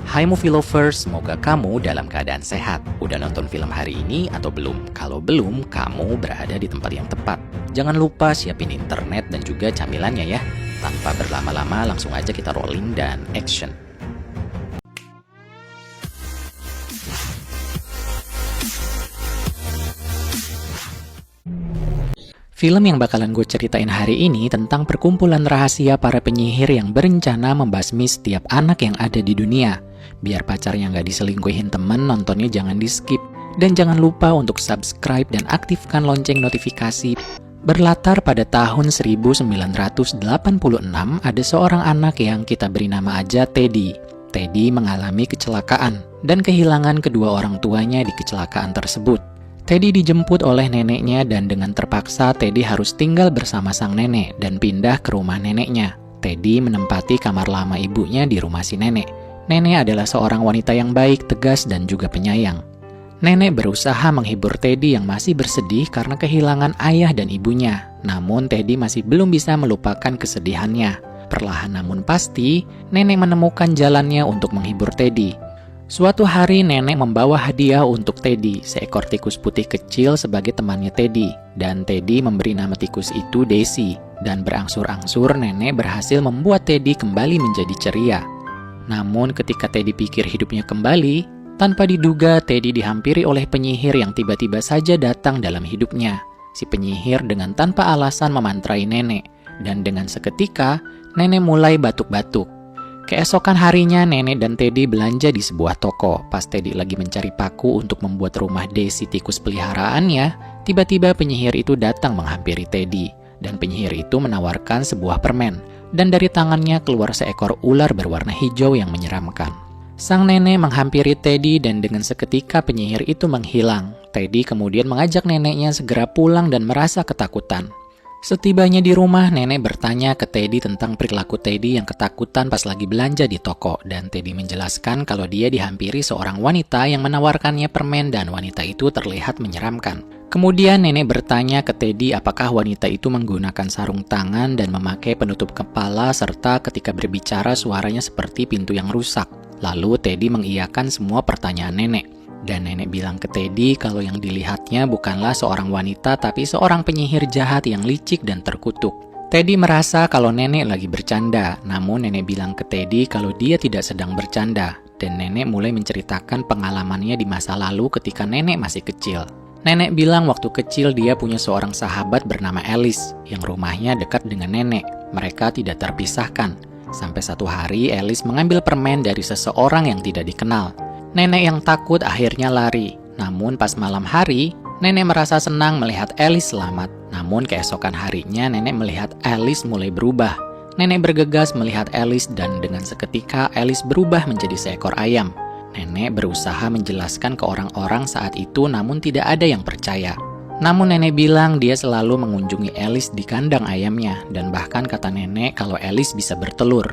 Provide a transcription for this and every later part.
Hai movie lovers, semoga kamu dalam keadaan sehat. Udah nonton film hari ini atau belum? Kalau belum, kamu berada di tempat yang tepat. Jangan lupa siapin internet dan juga camilannya ya. Tanpa berlama-lama, langsung aja kita rolling dan action. Film yang bakalan gue ceritain hari ini tentang perkumpulan rahasia para penyihir yang berencana membasmi setiap anak yang ada di dunia. Biar pacarnya nggak diselingkuhin temen, nontonnya jangan di-skip. Dan jangan lupa untuk subscribe dan aktifkan lonceng notifikasi. Berlatar pada tahun 1986, ada seorang anak yang kita beri nama aja Teddy. Teddy mengalami kecelakaan dan kehilangan kedua orang tuanya di kecelakaan tersebut. Teddy dijemput oleh neneknya dan dengan terpaksa Teddy harus tinggal bersama sang nenek dan pindah ke rumah neneknya. Teddy menempati kamar lama ibunya di rumah si nenek. Nenek adalah seorang wanita yang baik, tegas, dan juga penyayang. Nenek berusaha menghibur Teddy yang masih bersedih karena kehilangan ayah dan ibunya. Namun Teddy masih belum bisa melupakan kesedihannya. Perlahan namun pasti, nenek menemukan jalannya untuk menghibur Teddy. Suatu hari nenek membawa hadiah untuk Teddy, seekor tikus putih kecil sebagai temannya Teddy. Dan Teddy memberi nama tikus itu Daisy. Dan berangsur-angsur nenek berhasil membuat Teddy kembali menjadi ceria. Namun ketika Teddy pikir hidupnya kembali, tanpa diduga Teddy dihampiri oleh penyihir yang tiba-tiba saja datang dalam hidupnya. Si penyihir dengan tanpa alasan memantrai nenek. Dan dengan seketika, nenek mulai batuk-batuk. Keesokan harinya, nenek dan Teddy belanja di sebuah toko. Pas Teddy lagi mencari paku untuk membuat rumah Daisy tikus peliharaannya, tiba-tiba penyihir itu datang menghampiri Teddy. Dan penyihir itu menawarkan sebuah permen. Dan dari tangannya keluar seekor ular berwarna hijau yang menyeramkan. Sang nenek menghampiri Teddy dan dengan seketika penyihir itu menghilang. Teddy kemudian mengajak neneknya segera pulang dan merasa ketakutan. Setibanya di rumah, nenek bertanya ke Teddy tentang perilaku Teddy yang ketakutan pas lagi belanja di toko. Dan Teddy menjelaskan kalau dia dihampiri seorang wanita yang menawarkannya permen dan wanita itu terlihat menyeramkan. Kemudian nenek bertanya ke Teddy apakah wanita itu menggunakan sarung tangan dan memakai penutup kepala serta ketika berbicara suaranya seperti pintu yang rusak. Lalu Teddy mengiyakan semua pertanyaan nenek. Dan nenek bilang ke Teddy kalau yang dilihatnya bukanlah seorang wanita tapi seorang penyihir jahat yang licik dan terkutuk. Teddy merasa kalau nenek lagi bercanda, namun nenek bilang ke Teddy kalau dia tidak sedang bercanda. Dan nenek mulai menceritakan pengalamannya di masa lalu ketika nenek masih kecil. Nenek bilang waktu kecil dia punya seorang sahabat bernama Alice yang rumahnya dekat dengan nenek. Mereka tidak terpisahkan. Sampai satu hari Alice mengambil permen dari seseorang yang tidak dikenal. Nenek yang takut akhirnya lari. Namun pas malam hari, nenek merasa senang melihat Alice selamat. Namun keesokan harinya nenek melihat Alice mulai berubah. Nenek bergegas melihat Alice dan dengan seketika Alice berubah menjadi seekor ayam. Nenek berusaha menjelaskan ke orang-orang saat itu namun tidak ada yang percaya. Namun nenek bilang dia selalu mengunjungi Alice di kandang ayamnya dan bahkan kata nenek kalau Alice bisa bertelur.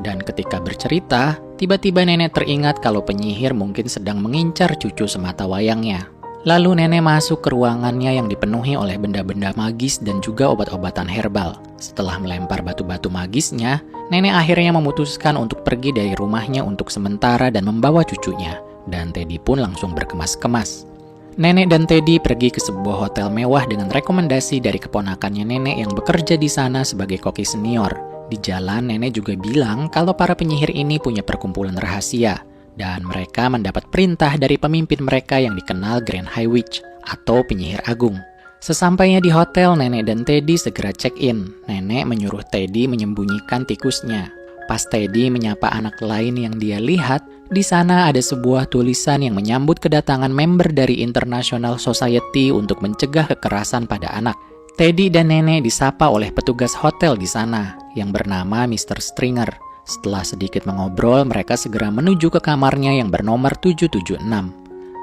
Dan ketika bercerita, tiba-tiba nenek teringat kalau penyihir mungkin sedang mengincar cucu semata wayangnya. Lalu nenek masuk ke ruangannya yang dipenuhi oleh benda-benda magis dan juga obat-obatan herbal. Setelah melempar batu-batu magisnya, nenek akhirnya memutuskan untuk pergi dari rumahnya untuk sementara dan membawa cucunya. Dan Teddy pun langsung berkemas-kemas. Nenek dan Teddy pergi ke sebuah hotel mewah dengan rekomendasi dari keponakannya nenek yang bekerja di sana sebagai koki senior. Di jalan, nenek juga bilang kalau para penyihir ini punya perkumpulan rahasia. Dan mereka mendapat perintah dari pemimpin mereka yang dikenal Grand High Witch atau penyihir agung. Sesampainya di hotel, nenek dan Teddy segera check-in. Nenek menyuruh Teddy menyembunyikan tikusnya. Pas Teddy menyapa anak lain yang dia lihat, di sana ada sebuah tulisan yang menyambut kedatangan member dari International Society untuk mencegah kekerasan pada anak. Teddy dan nenek disapa oleh petugas hotel di sana yang bernama Mr. Stringer. Setelah sedikit mengobrol, mereka segera menuju ke kamarnya yang bernomor 776.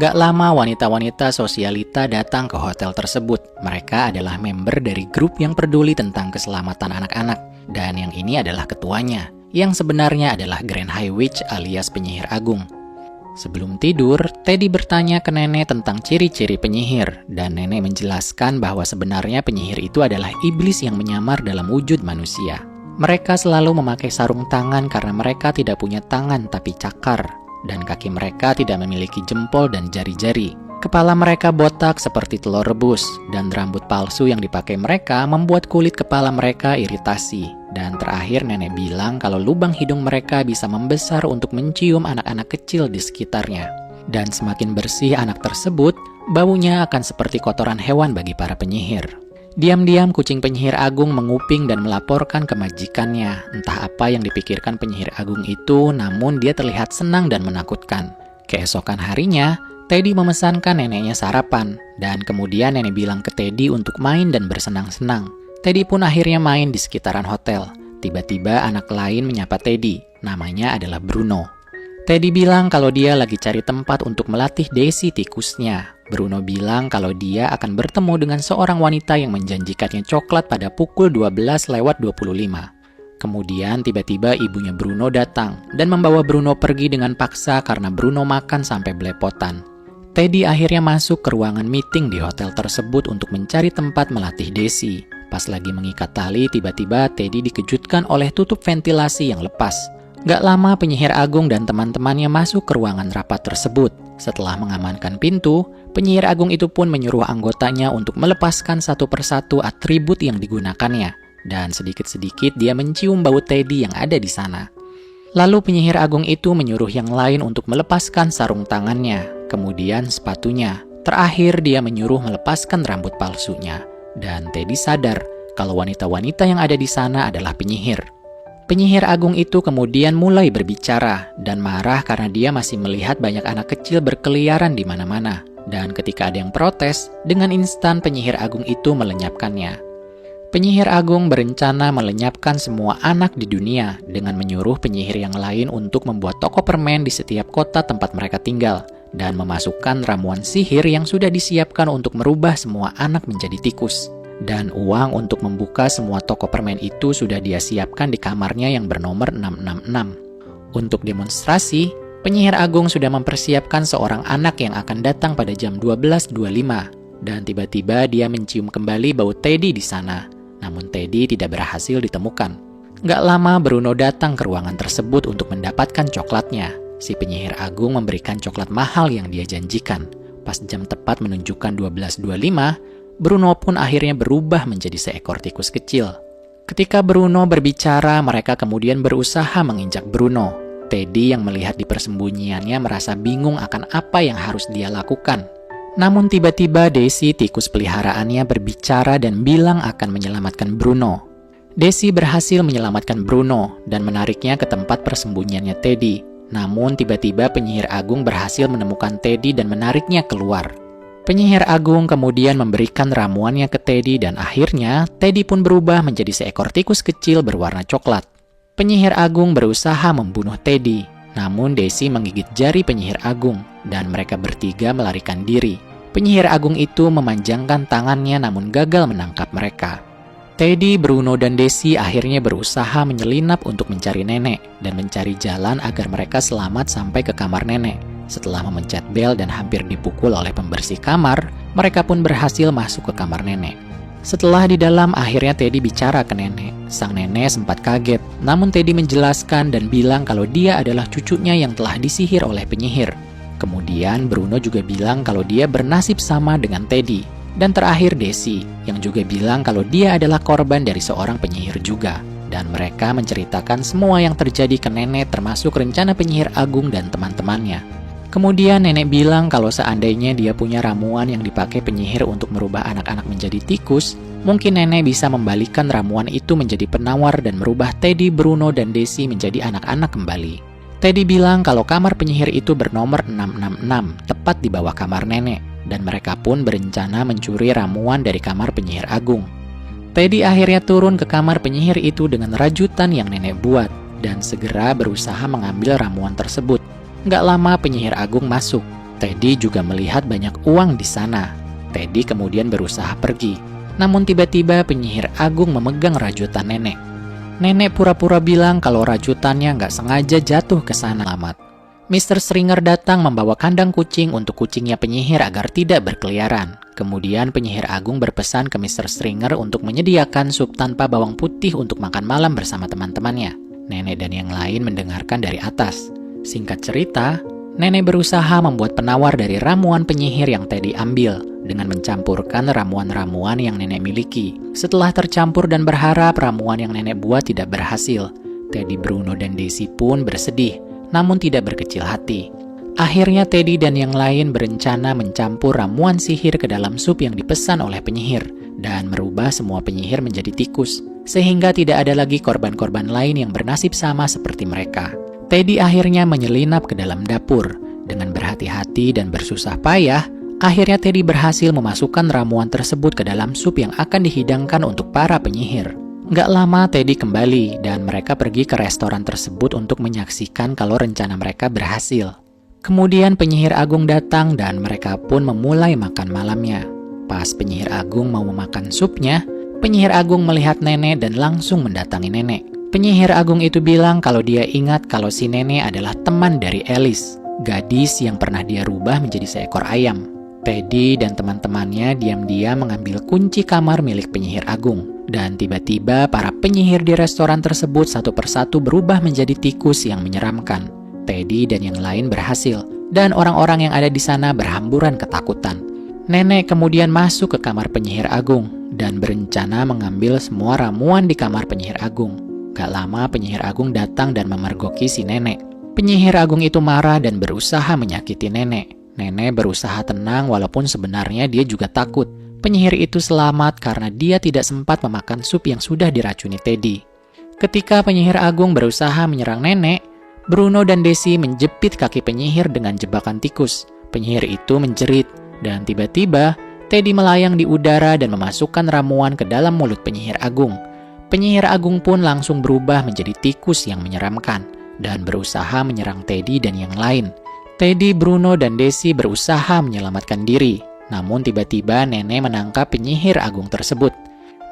Gak lama wanita-wanita sosialita datang ke hotel tersebut. Mereka adalah member dari grup yang peduli tentang keselamatan anak-anak. Dan yang ini adalah ketuanya, yang sebenarnya adalah Grand High Witch alias penyihir agung. Sebelum tidur, Teddy bertanya ke nenek tentang ciri-ciri penyihir, dan nenek menjelaskan bahwa sebenarnya penyihir itu adalah iblis yang menyamar dalam wujud manusia. Mereka selalu memakai sarung tangan karena mereka tidak punya tangan tapi cakar. dan kaki mereka tidak memiliki jempol dan jari-jari. Kepala mereka botak seperti telur rebus, dan rambut palsu yang dipakai mereka membuat kulit kepala mereka iritasi. Dan terakhir nenek bilang kalau lubang hidung mereka bisa membesar untuk mencium anak-anak kecil di sekitarnya. Dan semakin bersih anak tersebut, baunya akan seperti kotoran hewan bagi para penyihir. Diam-diam kucing penyihir agung menguping dan melaporkan ke majikannya. Entah apa yang dipikirkan penyihir agung itu, namun dia terlihat senang dan menakutkan. Keesokan harinya, Teddy memesankan neneknya sarapan, dan kemudian nenek bilang ke Teddy untuk main dan bersenang-senang. Teddy pun akhirnya main di sekitaran hotel. Tiba-tiba anak lain menyapa Teddy, namanya adalah Bruno. Teddy bilang kalau dia lagi cari tempat untuk melatih Daisy tikusnya. Bruno bilang kalau dia akan bertemu dengan seorang wanita yang menjanjikannya coklat pada pukul 12:25. Kemudian tiba-tiba ibunya Bruno datang dan membawa Bruno pergi dengan paksa karena Bruno makan sampai belepotan. Teddy akhirnya masuk ke ruangan meeting di hotel tersebut untuk mencari tempat melatih Daisy. Pas lagi mengikat tali, tiba-tiba Teddy dikejutkan oleh tutup ventilasi yang lepas. Gak lama penyihir agung dan teman-temannya masuk ke ruangan rapat tersebut. Setelah mengamankan pintu, penyihir agung itu pun menyuruh anggotanya untuk melepaskan satu persatu atribut yang digunakannya. Dan sedikit-sedikit dia mencium bau Teddy yang ada di sana. Lalu penyihir agung itu menyuruh yang lain untuk melepaskan sarung tangannya, kemudian sepatunya. Terakhir dia menyuruh melepaskan rambut palsunya. Dan Teddy sadar kalau wanita-wanita yang ada di sana adalah penyihir. Penyihir agung itu kemudian mulai berbicara dan marah karena dia masih melihat banyak anak kecil berkeliaran di mana-mana. Dan ketika ada yang protes, dengan instan penyihir agung itu melenyapkannya. Penyihir agung berencana melenyapkan semua anak di dunia dengan menyuruh penyihir yang lain untuk membuat toko permen di setiap kota tempat mereka tinggal dan memasukkan ramuan sihir yang sudah disiapkan untuk merubah semua anak menjadi tikus. Dan uang untuk membuka semua toko permen itu sudah dia siapkan di kamarnya yang bernomor 666. Untuk demonstrasi, penyihir agung sudah mempersiapkan seorang anak yang akan datang pada jam 12.25 dan tiba-tiba dia mencium kembali bau Teddy di sana. Namun Teddy tidak berhasil ditemukan. Gak lama Bruno datang ke ruangan tersebut untuk mendapatkan coklatnya. Si penyihir agung memberikan coklat mahal yang dia janjikan. Pas jam tepat menunjukkan 12.25, Bruno pun akhirnya berubah menjadi seekor tikus kecil. Ketika Bruno berbicara, mereka kemudian berusaha menginjak Bruno. Teddy yang melihat di persembunyiannya merasa bingung akan apa yang harus dia lakukan. Namun tiba-tiba Daisy, tikus peliharaannya, berbicara dan bilang akan menyelamatkan Bruno. Daisy berhasil menyelamatkan Bruno dan menariknya ke tempat persembunyiannya Teddy. Namun tiba-tiba penyihir agung berhasil menemukan Teddy dan menariknya keluar. Penyihir agung kemudian memberikan ramuannya ke Teddy dan akhirnya Teddy pun berubah menjadi seekor tikus kecil berwarna coklat. Penyihir agung berusaha membunuh Teddy. Namun Daisy menggigit jari penyihir agung dan mereka bertiga melarikan diri. Penyihir agung itu memanjangkan tangannya namun gagal menangkap mereka. Teddy, Bruno, dan Daisy akhirnya berusaha menyelinap untuk mencari nenek dan mencari jalan agar mereka selamat sampai ke kamar nenek. Setelah memencet bel dan hampir dipukul oleh pembersih kamar, mereka pun berhasil masuk ke kamar nenek. Setelah di dalam, akhirnya Teddy bicara ke nenek. Sang nenek sempat kaget, namun Teddy menjelaskan dan bilang kalau dia adalah cucunya yang telah disihir oleh penyihir. Kemudian Bruno juga bilang kalau dia bernasib sama dengan Teddy. Dan terakhir Daisy, yang juga bilang kalau dia adalah korban dari seorang penyihir juga. Dan mereka menceritakan semua yang terjadi ke nenek termasuk rencana penyihir agung dan teman-temannya. Kemudian nenek bilang kalau seandainya dia punya ramuan yang dipakai penyihir untuk merubah anak-anak menjadi tikus, mungkin nenek bisa membalikan ramuan itu menjadi penawar dan merubah Teddy, Bruno, dan Daisy menjadi anak-anak kembali. Teddy bilang kalau kamar penyihir itu bernomor 666, tepat di bawah kamar nenek, dan mereka pun berencana mencuri ramuan dari kamar penyihir agung. Teddy akhirnya turun ke kamar penyihir itu dengan rajutan yang nenek buat, dan segera berusaha mengambil ramuan tersebut. Gak lama penyihir agung masuk. Teddy juga melihat banyak uang di sana. Teddy kemudian berusaha pergi. Namun tiba-tiba penyihir agung memegang rajutan nenek. Nenek pura-pura bilang kalau rajutannya gak sengaja jatuh ke sana. Mr. Stringer datang membawa kandang kucing untuk kucingnya penyihir agar tidak berkeliaran. Kemudian penyihir agung berpesan ke Mr. Stringer untuk menyediakan sup tanpa bawang putih untuk makan malam bersama teman-temannya. Nenek dan yang lain mendengarkan dari atas. Singkat cerita, Nenek berusaha membuat penawar dari ramuan penyihir yang Teddy ambil dengan mencampurkan ramuan-ramuan yang nenek miliki. Setelah tercampur dan berharap ramuan yang nenek buat tidak berhasil, Teddy, Bruno, dan Daisy pun bersedih, namun tidak berkecil hati. Akhirnya Teddy dan yang lain berencana mencampur ramuan sihir ke dalam sup yang dipesan oleh penyihir dan merubah semua penyihir menjadi tikus, sehingga tidak ada lagi korban-korban lain yang bernasib sama seperti mereka. Teddy akhirnya menyelinap ke dalam dapur. Dengan berhati-hati dan bersusah payah, akhirnya Teddy berhasil memasukkan ramuan tersebut ke dalam sup yang akan dihidangkan untuk para penyihir. Nggak lama Teddy kembali dan mereka pergi ke restoran tersebut untuk menyaksikan kalau rencana mereka berhasil. Kemudian penyihir agung datang dan mereka pun memulai makan malamnya. Pas penyihir agung mau memakan supnya, penyihir agung melihat nenek dan langsung mendatangi nenek. Penyihir agung itu bilang kalau dia ingat kalau si nenek adalah teman dari Alice, gadis yang pernah dia rubah menjadi seekor ayam. Teddy dan teman-temannya diam-diam mengambil kunci kamar milik penyihir agung. Dan tiba-tiba para penyihir di restoran tersebut satu persatu berubah menjadi tikus yang menyeramkan. Teddy dan yang lain berhasil, dan orang-orang yang ada di sana berhamburan ketakutan. Nenek kemudian masuk ke kamar penyihir agung dan berencana mengambil semua ramuan di kamar penyihir agung. Gak lama penyihir agung datang dan memergoki si nenek. Penyihir agung itu marah dan berusaha menyakiti nenek. Nenek berusaha tenang walaupun sebenarnya dia juga takut. Penyihir itu selamat karena dia tidak sempat memakan sup yang sudah diracuni Teddy. Ketika penyihir agung berusaha menyerang nenek, Bruno dan Daisy menjepit kaki penyihir dengan jebakan tikus. Penyihir itu menjerit dan tiba-tiba Teddy melayang di udara dan memasukkan ramuan ke dalam mulut penyihir agung. Penyihir agung pun langsung berubah menjadi tikus yang menyeramkan dan berusaha menyerang Teddy dan yang lain. Teddy, Bruno, dan Daisy berusaha menyelamatkan diri. Namun tiba-tiba nenek menangkap penyihir agung tersebut.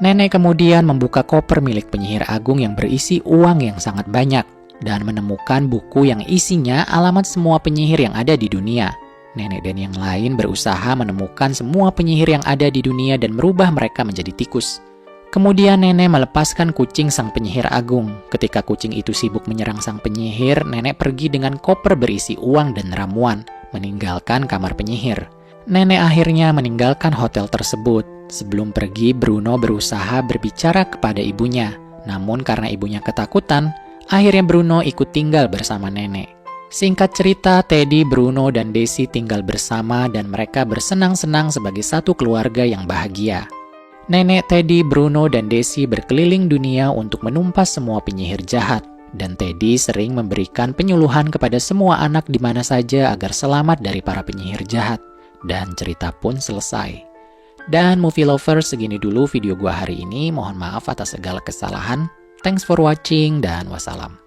Nenek kemudian membuka koper milik penyihir agung yang berisi uang yang sangat banyak dan menemukan buku yang isinya alamat semua penyihir yang ada di dunia. Nenek dan yang lain berusaha menemukan semua penyihir yang ada di dunia dan merubah mereka menjadi tikus. Kemudian nenek melepaskan kucing sang penyihir agung. Ketika kucing itu sibuk menyerang sang penyihir, nenek pergi dengan koper berisi uang dan ramuan, meninggalkan kamar penyihir. Nenek akhirnya meninggalkan hotel tersebut. Sebelum pergi, Bruno berusaha berbicara kepada ibunya. Namun karena ibunya ketakutan, akhirnya Bruno ikut tinggal bersama nenek. Singkat cerita, Teddy, Bruno, dan Daisy tinggal bersama dan mereka bersenang-senang sebagai satu keluarga yang bahagia. Nenek, Teddy, Bruno, dan Daisy berkeliling dunia untuk menumpas semua penyihir jahat. Dan Teddy sering memberikan penyuluhan kepada semua anak di mana saja agar selamat dari para penyihir jahat. Dan cerita pun selesai. Dan movie lovers, segini dulu video gua hari ini. Mohon maaf atas segala kesalahan. Thanks for watching dan wassalam.